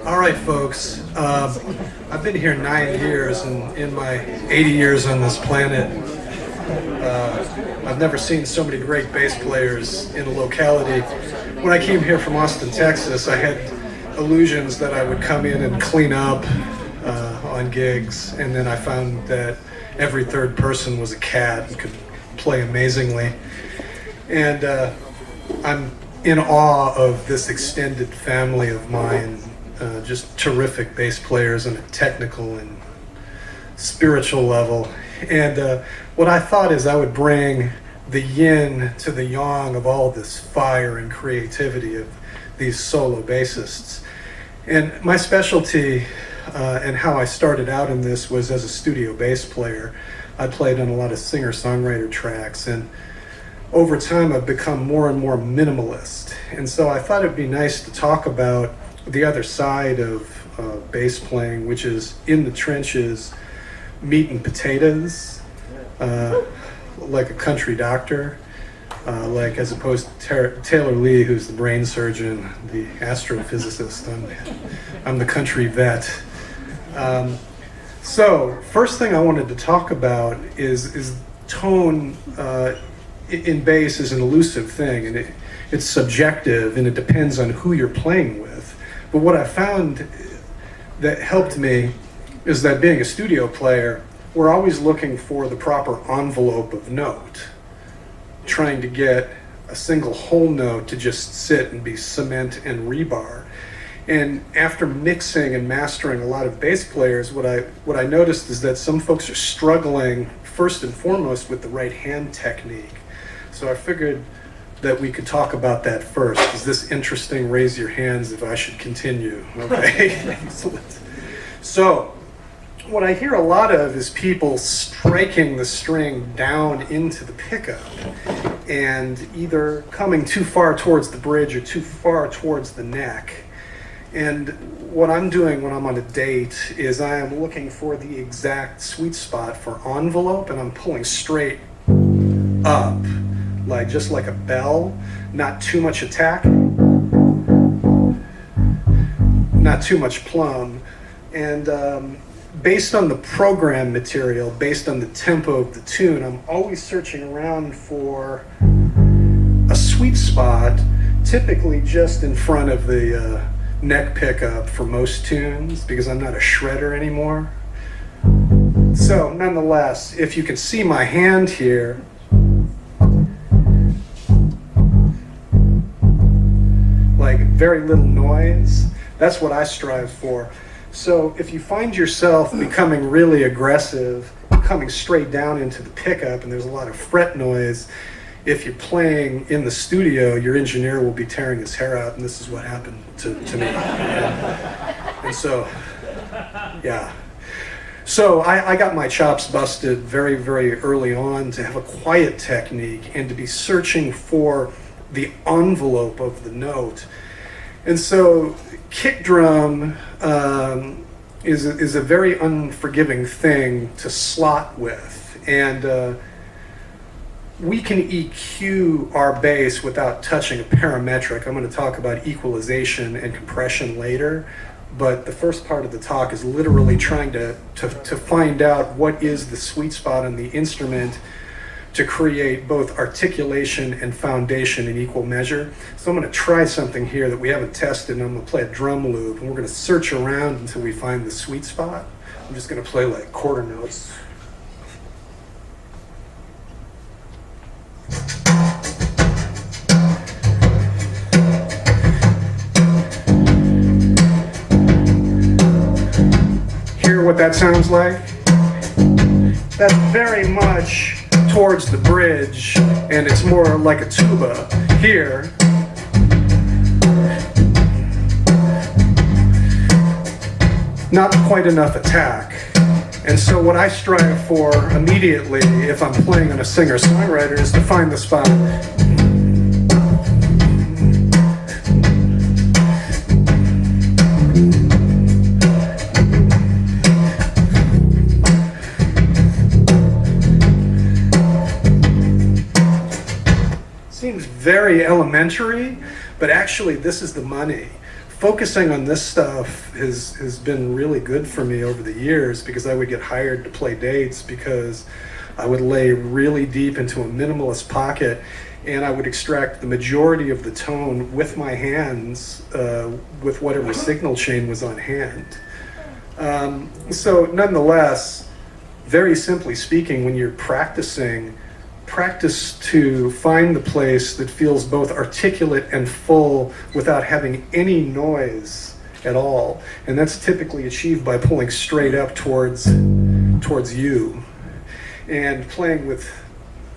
All right, folks. I've been here 9 years, and in my 80 years on this planet, I've never seen so many great bass players in a locality. When I came here from Austin, Texas, I had illusions that I would come in and clean up on gigs, and then I found that every third person was a cat and could play amazingly. And I'm in awe of this extended family of mine, just terrific bass players on a technical and spiritual level. And what I thought is I would bring the yin to the yang of all this fire and creativity of these solo bassists. And my specialty and how I started out in this was as a studio bass player. I played on a lot of singer-songwriter tracks, and over time I've become more and more minimalist. And so I thought it'd be nice to talk about the other side of bass playing, which is in the trenches, meat and potatoes, like a country doctor, like as opposed to Taylor Lee, who's the brain surgeon, the astrophysicist. I'm the country vet. So first thing I wanted to talk about is tone. In bass is an elusive thing, and it's subjective, and it depends on who you're playing with. But what I found that helped me is that being a studio player, we're always looking for the proper envelope of note, trying to get a single whole note to just sit and be cement and rebar. And after mixing and mastering a lot of bass players, what I noticed is that some folks are struggling first and foremost with the right hand technique. So I figured that we could talk about that first. Is this interesting? Raise your hands if I should continue. Okay, excellent. So what I hear a lot of is people striking the string down into the pickup and either coming too far towards the bridge or too far towards the neck. And what I'm doing when I'm on a date is I am looking for the exact sweet spot for envelope, and I'm pulling straight up, like just like a bell, not too much attack, not too much plumb. And based on the program material, based on the tempo of the tune, I'm always searching around for a sweet spot, typically just in front of the neck pickup for most tunes, because I'm not a shredder anymore. So nonetheless, if you can see my hand here, like very little noise, that's what I strive for. So if you find yourself becoming really aggressive, coming straight down into the pickup, and there's a lot of fret noise, if you're playing in the studio, your engineer will be tearing his hair out, and this is what happened to me. And so, yeah. So I got my chops busted very, very early on to have a quiet technique and to be searching for the envelope of the note. And so kick drum is a very unforgiving thing to slot with. And we can EQ our bass without touching a parametric. I'm going to talk about equalization and compression later, but the first part of the talk is literally trying to find out what is the sweet spot on the instrument to create both articulation and foundation in equal measure. So I'm going to try something here that we haven't tested, and I'm going to play a drum loop, and we're going to search around until we find the sweet spot. I'm just going to play like quarter notes. Hear what that sounds like? That's very much towards the bridge, and it's more like a tuba here. Not quite enough attack. And so what I strive for immediately, if I'm playing on a singer-songwriter, is to find the spot. Seems very elementary, but actually this is the money. focusing on this stuff has been really good for me over the years, because I would get hired to play dates because I would lay really deep into a minimalist pocket, and I would extract the majority of the tone with my hands, with whatever signal chain was on hand. So nonetheless, very simply speaking, when you're practicing, practice to find the place that feels both articulate and full without having any noise at all. And that's typically achieved by pulling straight up towards you and playing with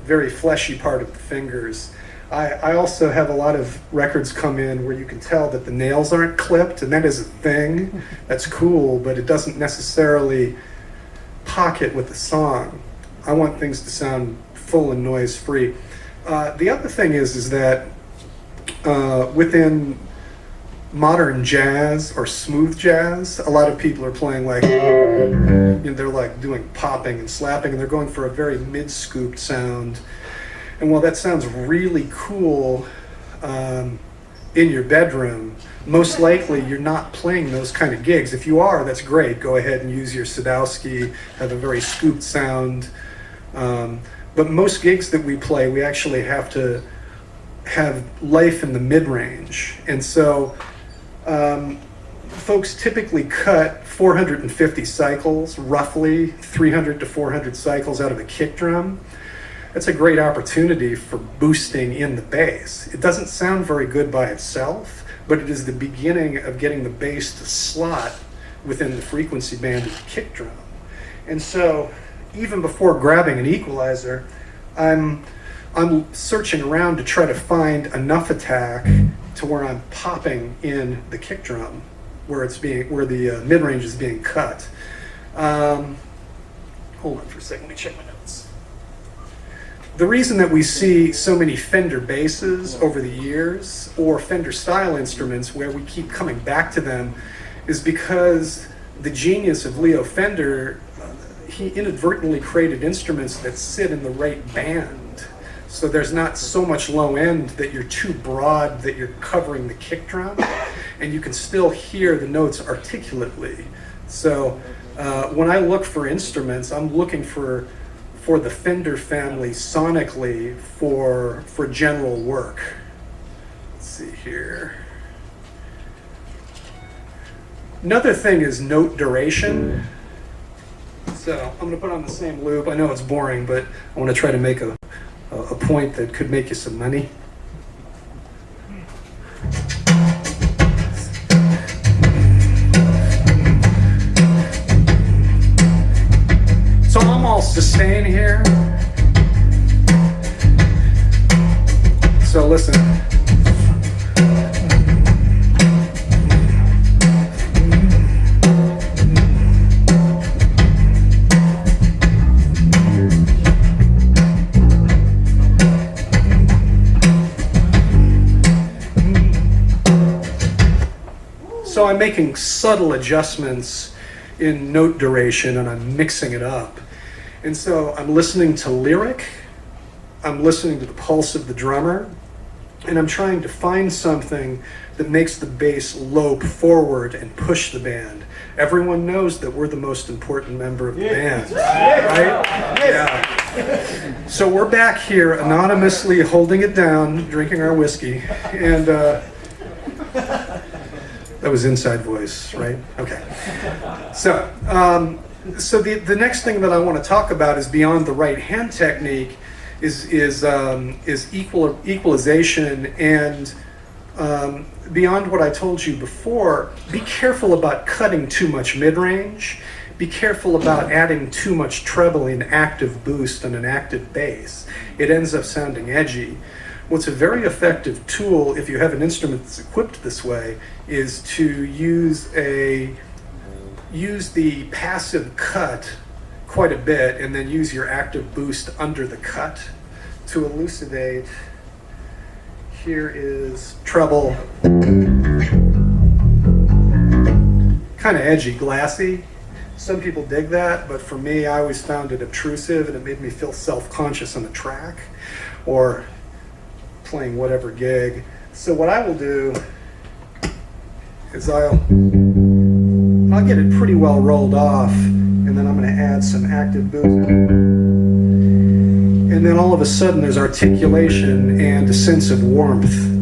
very fleshy part of the fingers. I also have a lot of records come in where you can tell that the nails aren't clipped, and that is a thing. That's cool, but it doesn't necessarily pocket with the song. I want things to sound full and noise free. The other thing is that within modern jazz or smooth jazz, a lot of people are playing like, they're like doing popping and slapping, and they're going for a very mid-scooped sound. And while that sounds really cool in your bedroom, most likely you're not playing those kind of gigs. If you are, that's great. Go ahead and use your Sadowski, have a very scooped sound. But most gigs that we play, we actually have to have life in the mid-range. And so folks typically cut 450 cycles, roughly 300 to 400 cycles out of a kick drum. That's a great opportunity for boosting in the bass. It doesn't sound very good by itself, but it is the beginning of getting the bass to slot within the frequency band of the kick drum. And so even before grabbing an equalizer, I'm searching around to try to find enough attack to where I'm popping in the kick drum, where the mid-range is being cut. Hold on for a second, let me check my notes. The reason that we see so many Fender basses over the years, or Fender style instruments where we keep coming back to them, is because the genius of Leo Fender, he inadvertently created instruments that sit in the right band. So there's not so much low end that you're too broad that you're covering the kick drum, and you can still hear the notes articulately. So when I look for instruments, I'm looking for the Fender family sonically for general work. Let's see here. Another thing is note duration. So I'm going to put on the same loop. I know it's boring, but I want to try to make a point that could make you some money. So I'm all sustain here. So listen. So I'm making subtle adjustments in note duration, and I'm mixing it up. And so I'm listening to lyric, I'm listening to the pulse of the drummer, and I'm trying to find something that makes the bass lope forward and push the band. Everyone knows that we're the most important member of the band, right? Yeah. So we're back here anonymously holding it down, drinking our whiskey, and that was inside voice, right? Okay. So the next thing that I want to talk about is beyond the right hand technique, is equalization, and beyond what I told you before. Be careful about cutting too much mid-range. Be careful about adding too much treble in active boost on an active bass. It ends up sounding edgy. What's a very effective tool, if you have an instrument that's equipped this way, is to use the passive cut quite a bit, and then use your active boost under the cut to elucidate. Here is treble, kind of edgy, glassy. Some people dig that, but for me, I always found it obtrusive, and it made me feel self-conscious on the track or playing whatever gig. So what I will do is I'll get it pretty well rolled off, and then I'm going to add some active boost. And then all of a sudden there's articulation and a sense of warmth.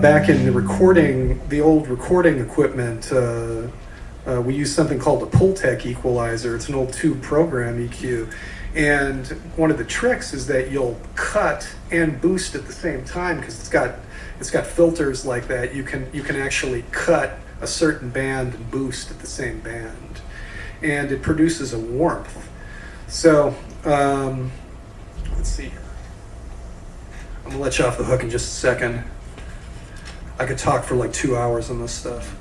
Back in the old recording equipment, we use something called a Pultec equalizer. It's an old tube program EQ. And one of the tricks is that you'll cut and boost at the same time, because it's got filters like that. You can actually cut a certain band and boost at the same band, and it produces a warmth. So let's see here. I'm gonna let you off the hook in just a second. I could talk for like 2 hours on this stuff.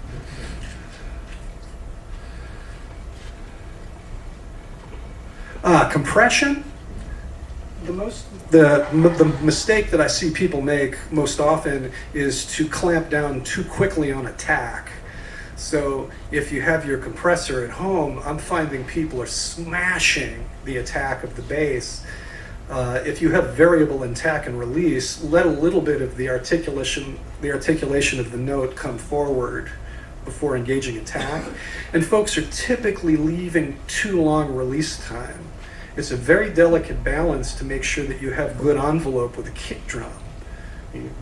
Compression. The mistake that I see people make most often is to clamp down too quickly on attack. So if you have your compressor at home, I'm finding people are smashing the attack of the bass. If you have variable attack and release, let a little bit of the articulation of the note come forward before engaging attack. And folks are typically leaving too long release time. It's a very delicate balance to make sure that you have good envelope with a kick drum,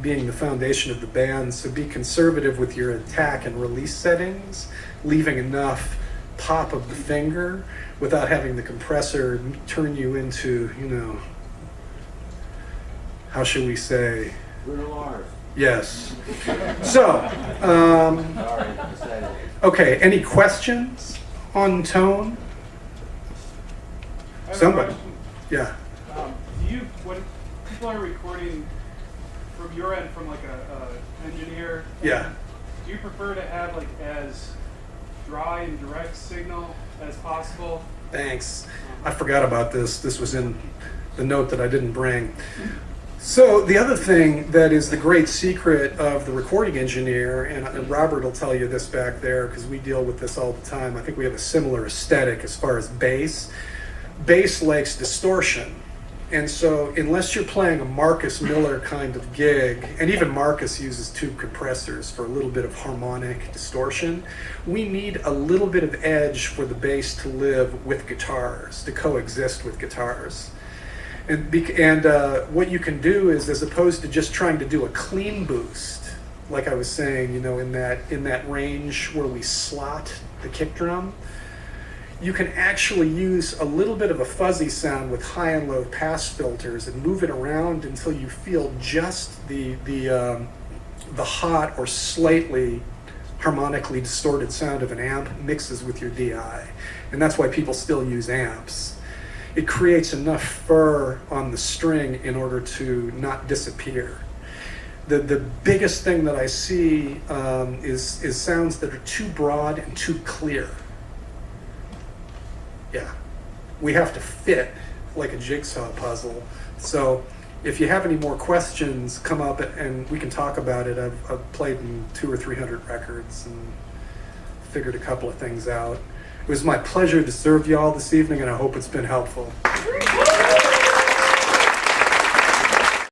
being the foundation of the band. So be conservative with your attack and release settings, leaving enough pop of the finger without having the compressor turn you into, how should we say? Bruno Mars. Yes. So, okay, any questions on tone? Somebody? Yeah. When people are recording from your end, from like a engineer, Yeah. do you prefer to have like as dry and direct signal as possible? Thanks. I forgot about this. This was in the note that I didn't bring. So the other thing that is the great secret of the recording engineer, and Robert will tell you this back there because we deal with this all the time. I think we have a similar aesthetic as far as bass. Bass likes distortion. And so unless you're playing a Marcus Miller kind of gig, and even Marcus uses tube compressors for a little bit of harmonic distortion, we need a little bit of edge for the bass to live with guitars, to coexist with guitars. And what you can do is, as opposed to just trying to do a clean boost, like I was saying, in that range where we slot the kick drum, you can actually use a little bit of a fuzzy sound with high and low pass filters and move it around until you feel just the hot or slightly harmonically distorted sound of an amp mixes with your DI. And that's why people still use amps. It creates enough fur on the string in order to not disappear. The biggest thing that I see is sounds that are too broad and too clear. Yeah, we have to fit like a jigsaw puzzle. So if you have any more questions, come up and we can talk about it. I've played in 200 or 300 records and figured a couple of things out. It was my pleasure to serve you all this evening, and I hope it's been helpful.